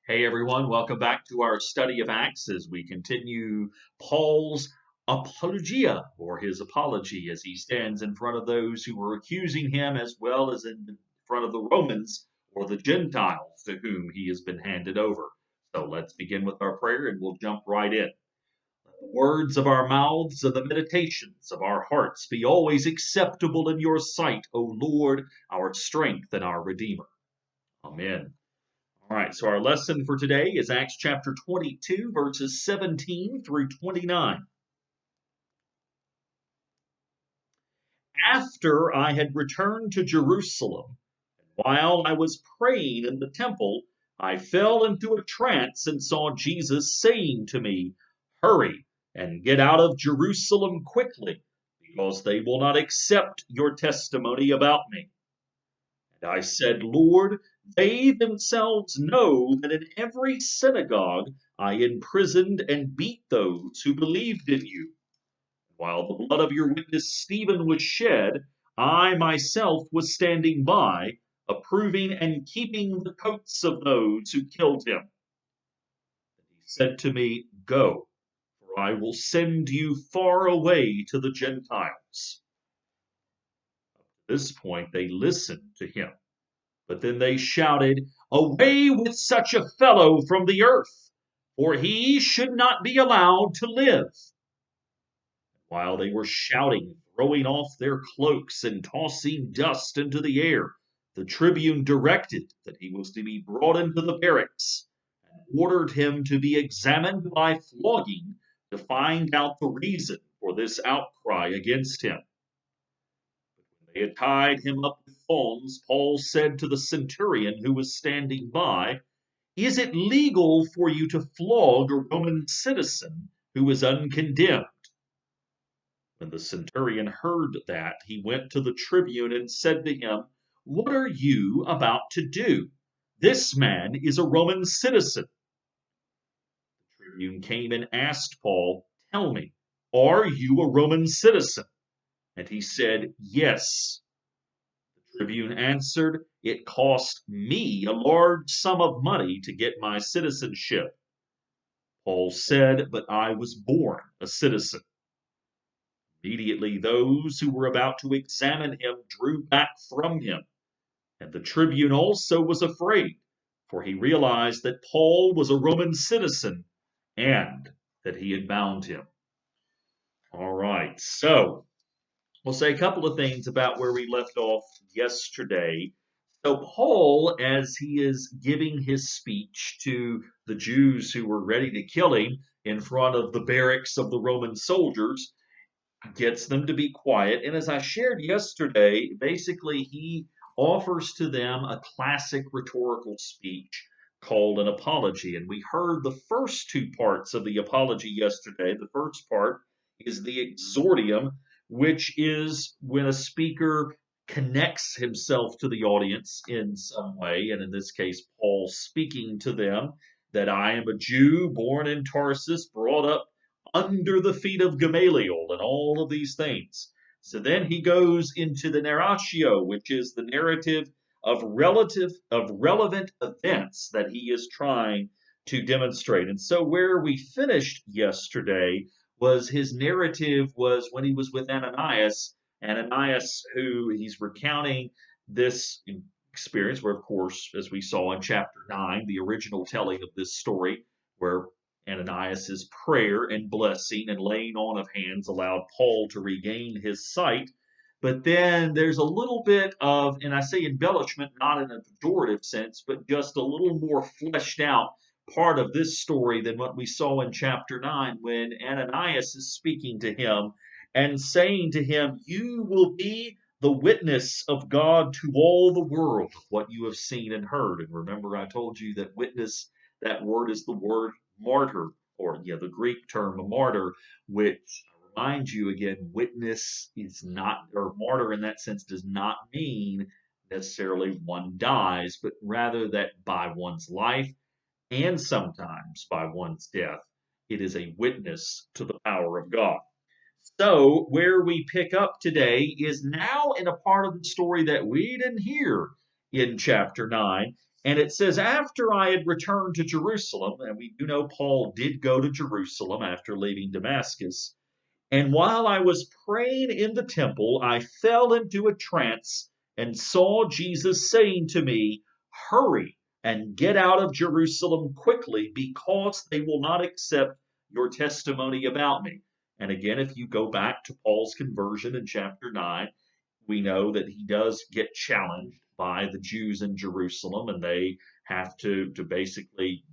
Hey everyone, welcome back to our study of Acts as we continue Paul's apologia, or his apology, as he stands in front of those who were accusing him, as well as in front of the Romans or the Gentiles to whom he has been handed over. So let's begin with our prayer and we'll jump right in. Let the words of our mouths and the meditations of our hearts be always acceptable in your sight, O Lord, our strength and our Redeemer. Amen. All right, so our lesson for today is Acts chapter 22, verses 17 through 29. After I had returned to Jerusalem, and while I was praying in the temple, I fell into a trance and saw Jesus saying to me, "Hurry and get out of Jerusalem quickly, because they will not accept your testimony about me." And I said, "Lord, they themselves know that in every synagogue I imprisoned and beat those who believed in you. While the blood of your witness Stephen was shed, I myself was standing by, approving and keeping the coats of those who killed him." And he said to me, "Go, for I will send you far away to the Gentiles." Up to this point, they listened to him. But then they shouted, "Away with such a fellow from the earth, for he should not be allowed to live." While they were shouting, throwing off their cloaks, and tossing dust into the air, the tribune directed that he was to be brought into the barracks, and ordered him to be examined by flogging to find out the reason for this outcry against him. They had tied him up with thongs. Paul said to the centurion who was standing by, "Is it legal for you to flog a Roman citizen who is uncondemned?" When the centurion heard that, he went to the tribune and said to him, "What are you about to do? This man is a Roman citizen." The tribune came and asked Paul, "Tell me, are you a Roman citizen?" And he said, "Yes." The tribune answered, "It cost me a large sum of money to get my citizenship." Paul said, "But I was born a citizen." Immediately those who were about to examine him drew back from him, and the tribune also was afraid, for he realized that Paul was a Roman citizen and that he had bound him. All right, so we'll say a couple of things about where we left off yesterday. So, Paul, as he is giving his speech to the Jews who were ready to kill him in front of the barracks of the Roman soldiers, gets them to be quiet. And as I shared yesterday, basically he offers to them a classic rhetorical speech called an apology. And we heard the first two parts of the apology yesterday. The first part is the exordium, which is when a speaker connects himself to the audience in some way. And in this case, Paul speaking to them that I am a Jew born in Tarsus, brought up under the feet of Gamaliel, and all of these things. So then he goes into the narratio, which is the narrative of relevant events that he is trying to demonstrate. And so where we finished yesterday was his narrative was when he was with Ananias. Ananias, who he's recounting this experience, where, of course, as we saw in chapter 9, the original telling of this story, where Ananias's prayer and blessing and laying on of hands allowed Paul to regain his sight. But then there's a little bit of, and I say embellishment not in a pejorative sense, but just a little more fleshed out part of this story than what we saw in chapter 9 when Ananias is speaking to him and saying to him, "You will be the witness of God to all the world of what you have seen and heard." And remember, I told you that witness, that word is the word martyr, or the Greek term martyr, which I remind you again, witness is not, or martyr in that sense does not mean necessarily one dies, but rather that by one's life and sometimes by one's death, it is a witness to the power of God. So, where we pick up today is now in a part of the story that we didn't hear in chapter 9, And it says, after I had returned to Jerusalem, and we do know Paul did go to Jerusalem after leaving Damascus, and while I was praying in the temple, I fell into a trance and saw Jesus saying to me, hurry and get out of Jerusalem quickly, because they will not accept your testimony about me. And again, if you go back to Paul's conversion in chapter 9, we know that he does get challenged by the Jews in Jerusalem, and they have to basically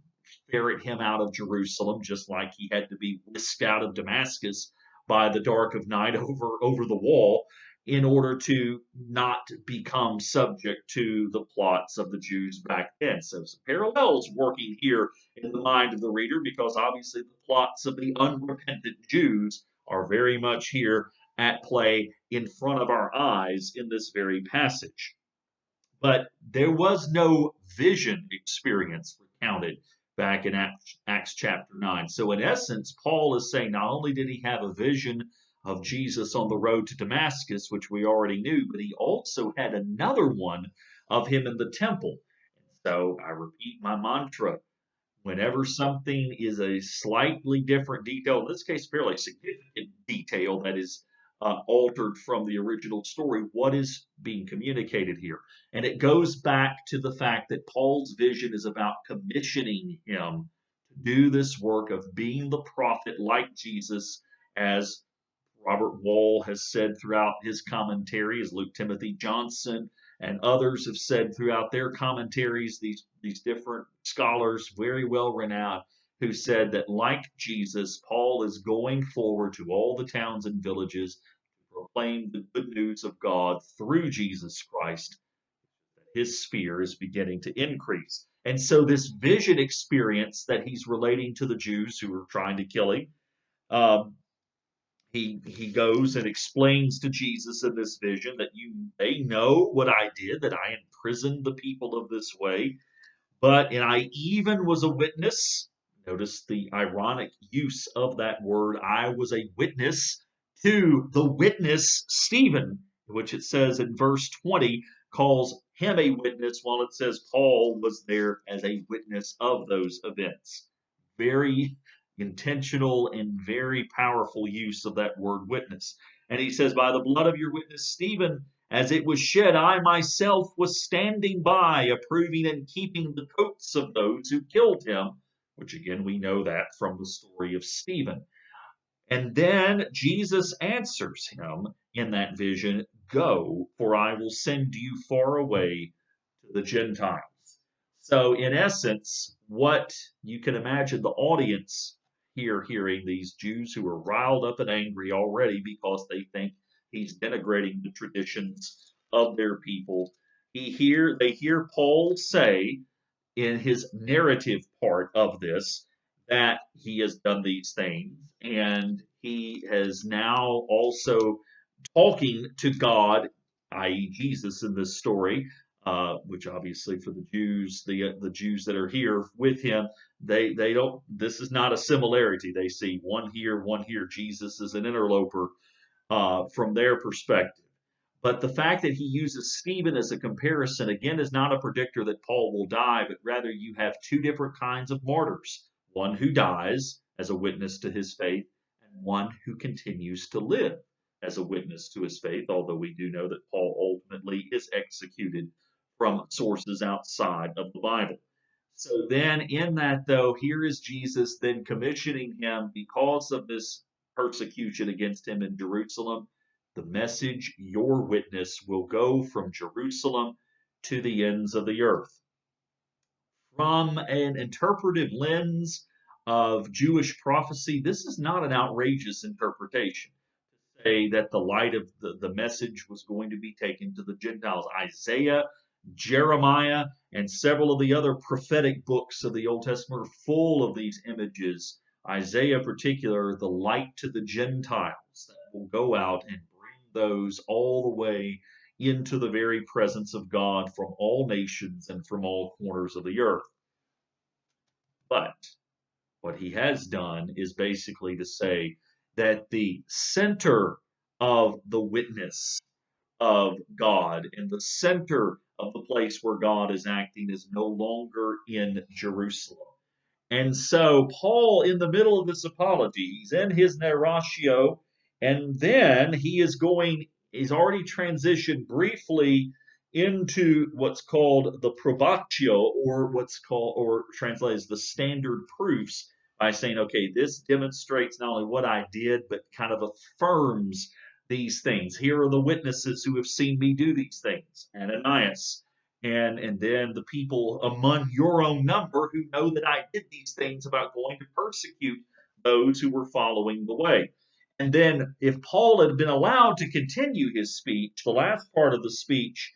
ferret him out of Jerusalem, just like he had to be whisked out of Damascus by the dark of night over the wall, in order to not become subject to the plots of the Jews back then. So some parallels working here in the mind of the reader, because obviously the plots of the unrepentant Jews are very much here at play in front of our eyes in this very passage. But there was no vision experience recounted back in Acts chapter 9. So, in essence, Paul is saying not only did he have a vision of Jesus on the road to Damascus, which we already knew, but he also had another one of him in the temple. And so, I repeat my mantra: whenever something is a slightly different detail, in this case, fairly significant detail that is altered from the original story, what is being communicated here? And it goes back to the fact that Paul's vision is about commissioning him to do this work of being the prophet like Jesus, as Robert Wall has said throughout his commentary, as Luke Timothy Johnson and others have said throughout their commentaries, these different scholars, very well renowned, who said that, like Jesus, Paul is going forward to all the towns and villages to proclaim the good news of God through Jesus Christ. His sphere is beginning to increase. And so, this vision experience that he's relating to the Jews who are trying to kill him, um, he goes and explains to Jesus in this vision that they know what I did, that I imprisoned the people of this way, and I even was a witness. Notice the ironic use of that word. I was a witness to the witness Stephen, which it says in verse 20 calls him a witness, while it says Paul was there as a witness of those events. Very intentional and very powerful use of that word witness. And he says, by the blood of your witness Stephen, as it was shed, I myself was standing by, approving and keeping the coats of those who killed him, which again, we know that from the story of Stephen. And then Jesus answers him in that vision, go, for I will send you far away to the Gentiles. So, in essence, what you can imagine the audience here hearing, these Jews who are riled up and angry already because they think he's denigrating the traditions of their people. They hear Paul say in his narrative part of this that he has done these things, and he has now also talking to God, i.e., Jesus in this story, which obviously for the Jews, the Jews that are here with him, they don't. This is not a similarity. They see one here, one here. Jesus is an interloper from their perspective. But the fact that he uses Stephen as a comparison, again, is not a predictor that Paul will die, but rather you have two different kinds of martyrs: one who dies as a witness to his faith, and one who continues to live as a witness to his faith, although we do know that Paul ultimately is executed from sources outside of the Bible. So then, in that, though, here is Jesus then commissioning him because of this persecution against him in Jerusalem. The message, your witness, will go from Jerusalem to the ends of the earth. From an interpretive lens of Jewish prophecy, this is not an outrageous interpretation to say that the light of the message was going to be taken to the Gentiles. Isaiah, Jeremiah, and several of the other prophetic books of the Old Testament are full of these images. Isaiah, in particular, the light to the Gentiles that will go out and those all the way into the very presence of God from all nations and from all corners of the earth. But what he has done is basically to say that the center of the witness of God, and the center of the place where God is acting is no longer in Jerusalem. And so Paul, in the middle of this apology, he's in his narratio, and then he's already transitioned briefly into what's called the probatio, or translated as the standard proofs, by saying, okay, this demonstrates not only what I did, but kind of affirms these things. Here are the witnesses who have seen me do these things. Ananias, and then the people among your own number who know that I did these things about going to persecute those who were following the way. And then, if Paul had been allowed to continue his speech, the last part of the speech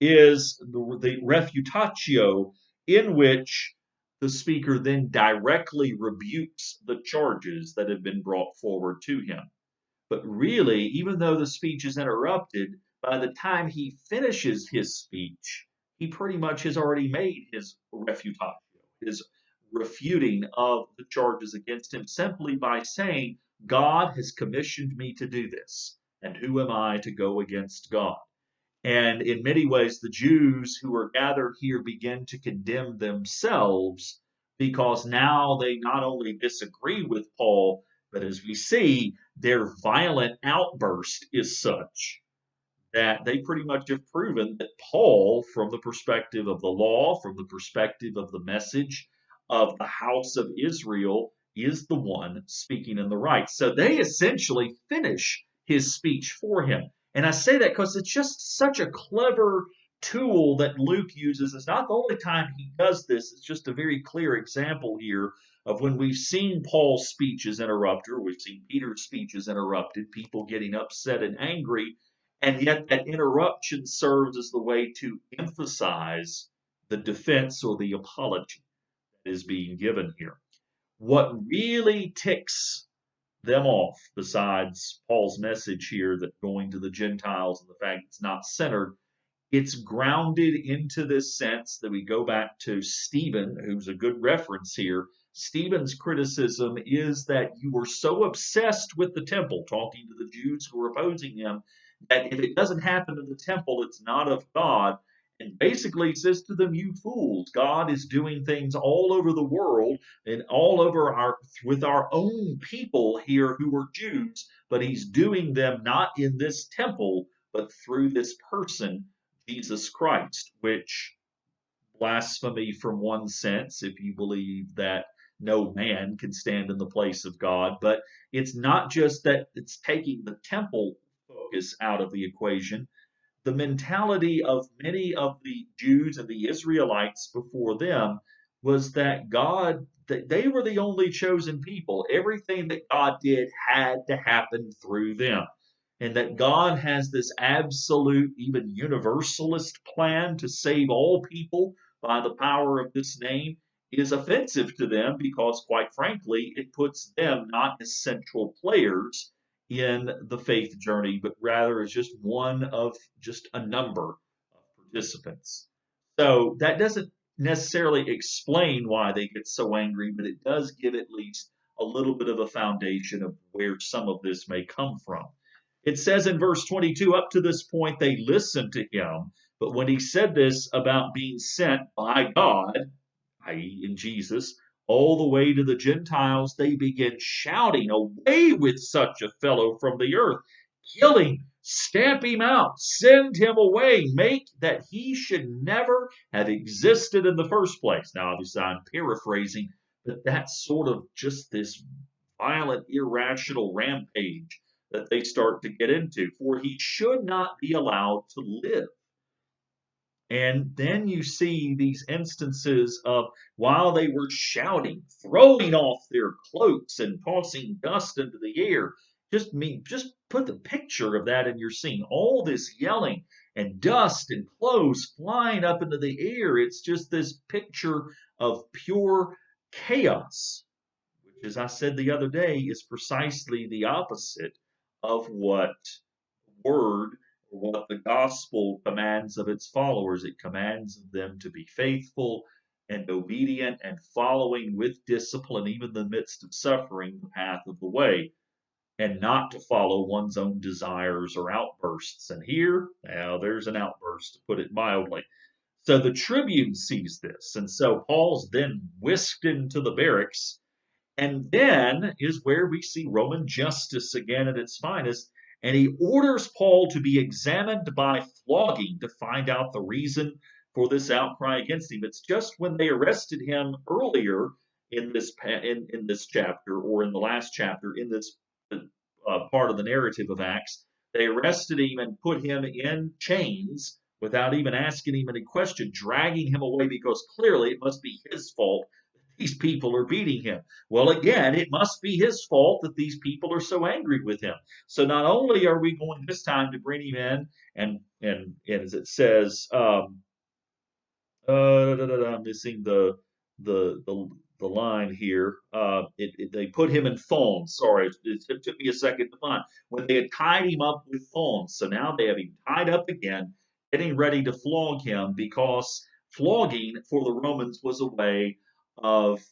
is the refutatio, in which the speaker then directly rebukes the charges that have been brought forward to him. But really, even though the speech is interrupted, by the time he finishes his speech, he pretty much has already made his refutatio, his refuting of the charges against him, simply by saying, God has commissioned me to do this, and who am I to go against God? And in many ways, the Jews who are gathered here begin to condemn themselves, because now they not only disagree with Paul, but as we see, their violent outburst is such that they pretty much have proven that Paul, from the perspective of the law, from the perspective of the message of the house of Israel, is the one speaking in the right. So they essentially finish his speech for him. And I say that because it's just such a clever tool that Luke uses. It's not the only time he does this, it's just a very clear example here of when we've seen Paul's speeches interrupted, or we've seen Peter's speeches interrupted, people getting upset and angry. And yet, that interruption serves as the way to emphasize the defense or the apology that is being given here. What really ticks them off, besides Paul's message here that going to the Gentiles and the fact it's not centered, it's grounded into this sense that we go back to Stephen, who's a good reference here. Stephen's criticism is that you were so obsessed with the temple, talking to the Jews who were opposing him, that if it doesn't happen in the temple, it's not of God. And basically says to them, you fools, God is doing things all over the world and all over with our own people here who are Jews, but he's doing them not in this temple, but through this person, Jesus Christ, which blasphemy from one sense, if you believe that no man can stand in the place of God. But it's not just that it's taking the temple focus out of the equation. The mentality of many of the Jews and the Israelites before them was that that they were the only chosen people. Everything that God did had to happen through them. And that God has this absolute, even universalist plan to save all people by the power of this name is offensive to them, because, quite frankly, it puts them not as central players in the faith journey, but rather as just one of just a number of participants. So that doesn't necessarily explain why they get so angry, but it does give at least a little bit of a foundation of where some of this may come from. It says in verse 22, up to this point, they listened to him. But when he said this about being sent by God, i.e., in Jesus, all the way to the Gentiles, they began shouting, away with such a fellow from the earth, kill him, stamp him out, send him away, make that he should never have existed in the first place. Now, obviously, I'm paraphrasing, but that's sort of just this violent, irrational rampage that they start to get into, for he should not be allowed to live. And then you see these instances of, while they were shouting, throwing off their cloaks and tossing dust into the air. Just put the picture of that in your scene. All this yelling and dust and clothes flying up into the air. It's just this picture of pure chaos, which, as I said the other day, is precisely the opposite of what the word or what the gospel commands of its followers. It commands them to be faithful and obedient and following with discipline, even in the midst of suffering, the path of the way. and not to follow one's own desires or outbursts. And here, now there's an outburst, to put it mildly. So the tribune sees this, and so Paul's then whisked into the barracks, and then is where we see Roman justice again at its finest. And he orders Paul to be examined by flogging to find out the reason for this outcry against him. It's just when they arrested him earlier in this chapter, or in the last chapter, in this part of the narrative of Acts, they arrested him and put him in chains without even asking him any question, dragging him away because clearly it must be his fault these people are beating him. Well, again, it must be his fault that these people are so angry with him. So not only are we going this time to bring him in, and as it says, I'm missing the line here. They put him in thongs. Sorry, it took me a second to find. When they had tied him up with thongs, so now they have him tied up again, getting ready to flog him, because flogging for the Romans was a way of,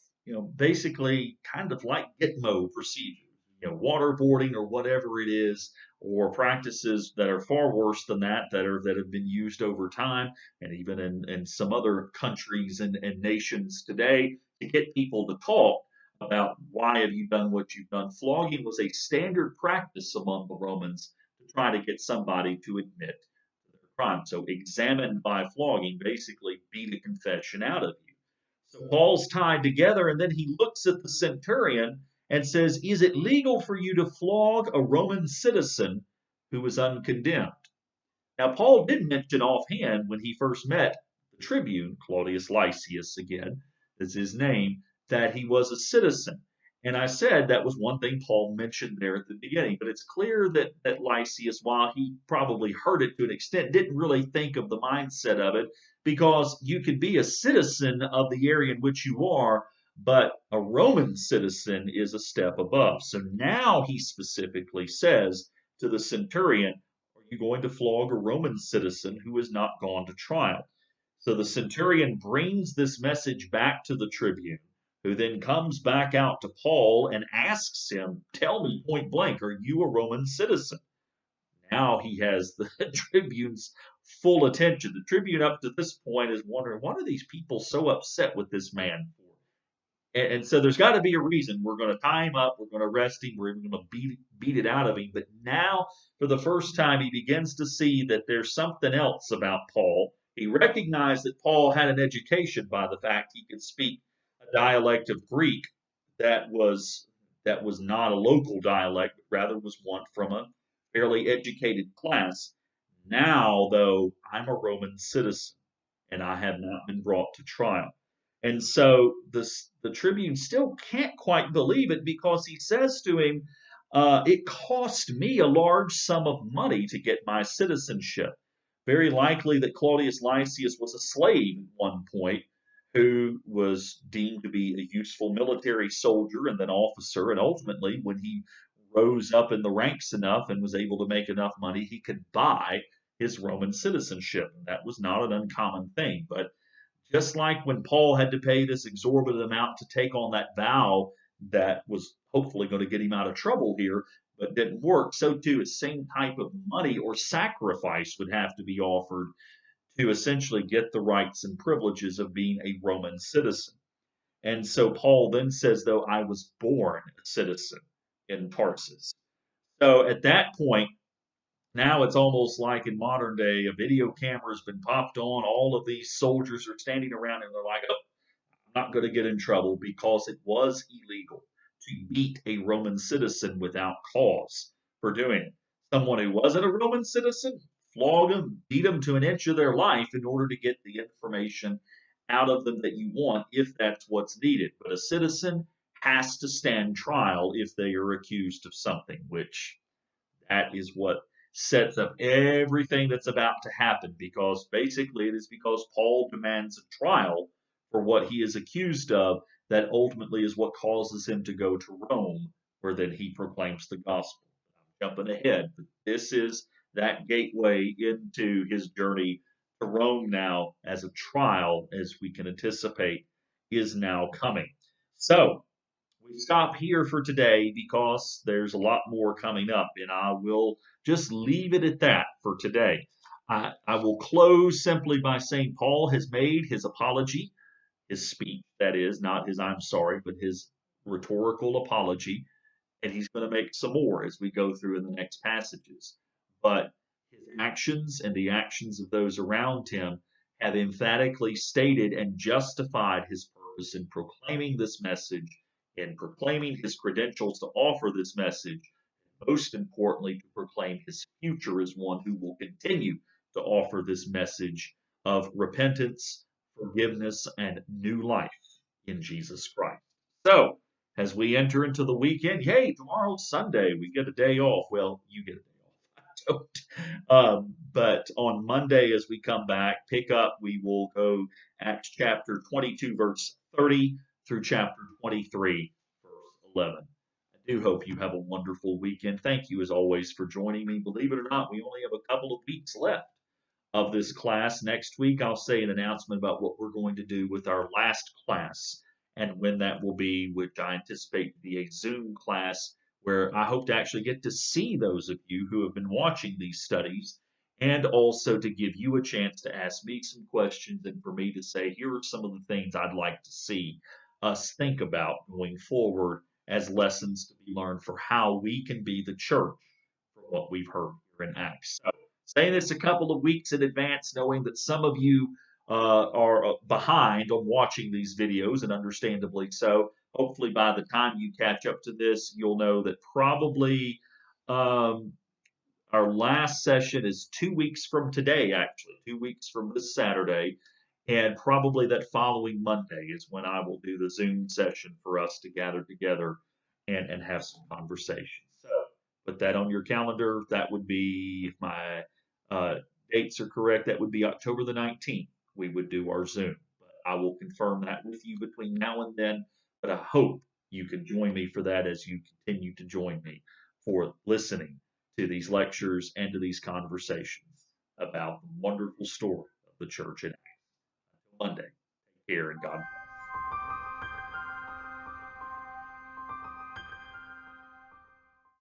basically kind of like Gitmo procedure, waterboarding or whatever it is, or practices that are far worse than that have been used over time, and even in some other countries and nations today, to get people to talk about why have you done what you've done. Flogging was a standard practice among the Romans to try to get somebody to admit their crime. So examined by flogging basically beat a confession out of you. So Paul's tied together, and then he looks at the centurion and says, "Is it legal for you to flog a Roman citizen who is uncondemned?" Now, Paul did mention offhand when he first met the tribune, Claudius Lysias, again, is his name, that he was a citizen. And I said that was one thing Paul mentioned there at the beginning. But it's clear that Lysias, while he probably heard it to an extent, didn't really think of the mindset of it, because you could be a citizen of the area in which you are, but a Roman citizen is a step above. So now he specifically says to the centurion, "Are you going to flog a Roman citizen who has not gone to trial?" So the centurion brings this message back to the tribune, who then comes back out to Paul and asks him, "Tell me point blank, are you a Roman citizen?" Now he has the tribune's full attention. The tribune up to this point is wondering, what are these people so upset with this man for? And so there's got to be a reason. We're going to tie him up. We're going to arrest him. We're even going to beat it out of him. But now, for the first time, he begins to see that there's something else about Paul. He recognized that Paul had an education by the fact he could speak a dialect of Greek that was not a local dialect, but rather was one from a fairly educated class. Now, though, I'm a Roman citizen, and I have not been brought to trial. And so the tribune still can't quite believe it, because he says to him, "It cost me a large sum of money to get my citizenship." Very likely that Claudius Lysias was a slave at one point, who was deemed to be a useful military soldier and then officer. And ultimately, when he rose up in the ranks enough and was able to make enough money, he could buy his Roman citizenship. That was not an uncommon thing. But just like when Paul had to pay this exorbitant amount to take on that vow that was hopefully going to get him out of trouble here, but didn't work, so too the same type of money or sacrifice would have to be offered to essentially get the rights and privileges of being a Roman citizen. And so Paul then says, though, I was born a citizen in Tarsus. So at that point, now it's almost like in modern day, a video camera has been popped on. All of these soldiers are standing around and they're like, "Oh, I'm not going to get in trouble," because it was illegal to beat a Roman citizen without cause for doing it. Someone who wasn't a Roman citizen, flog them, beat them to an inch of their life in order to get the information out of them that you want, if that's what's needed. But a citizen has to stand trial if they are accused of something, which that is what sets up everything that's about to happen, because basically it is because Paul demands a trial for what he is accused of that ultimately is what causes him to go to Rome, where then he proclaims the gospel. I'm jumping ahead, but this is that gateway into his journey to Rome now, as a trial, as we can anticipate, is now coming. So we stop here for today because there's a lot more coming up, and I will just leave it at that for today. I will close simply by saying Paul has made his apology, his speech, that is, not his I'm sorry, but his rhetorical apology, and he's going to make some more as we go through in the next passages. But his actions and the actions of those around him have emphatically stated and justified his purpose in proclaiming this message, in proclaiming his credentials to offer this message, most importantly, to proclaim his future as one who will continue to offer this message of repentance, forgiveness, and new life in Jesus Christ. So, as we enter into the weekend, hey, tomorrow's Sunday, we get a day off. Well, you get a day off. I don't. But on Monday, as we come back, pick up, we will go Acts chapter 22, verse 30 through chapter 23, verse 11. I do hope you have a wonderful weekend. Thank you, as always, for joining me. Believe it or not, we only have a couple of weeks left of this class. Next week, I'll say an announcement about what we're going to do with our last class and when that will be, which I anticipate to be a Zoom class where I hope to actually get to see those of you who have been watching these studies, and also to give you a chance to ask me some questions and for me to say, here are some of the things I'd like to see us think about going forward as lessons to be learned for how we can be the church from what we've heard here in Acts. So, saying this a couple of weeks in advance, knowing that some of you are behind on watching these videos, and understandably so. Hopefully, by the time you catch up to this, you'll know that probably our last session is 2 weeks from today, actually, 2 weeks from this Saturday. And probably that following Monday is when I will do the Zoom session for us to gather together and have some conversation. So put that on your calendar. That would be, if my dates are correct, that would be October the 19th. We would do our Zoom. But I will confirm that with you between now and then. But I hope you can join me for that as you continue to join me for listening to these lectures and to these conversations about the wonderful story of the church in Acts. Until Monday, take care and God bless.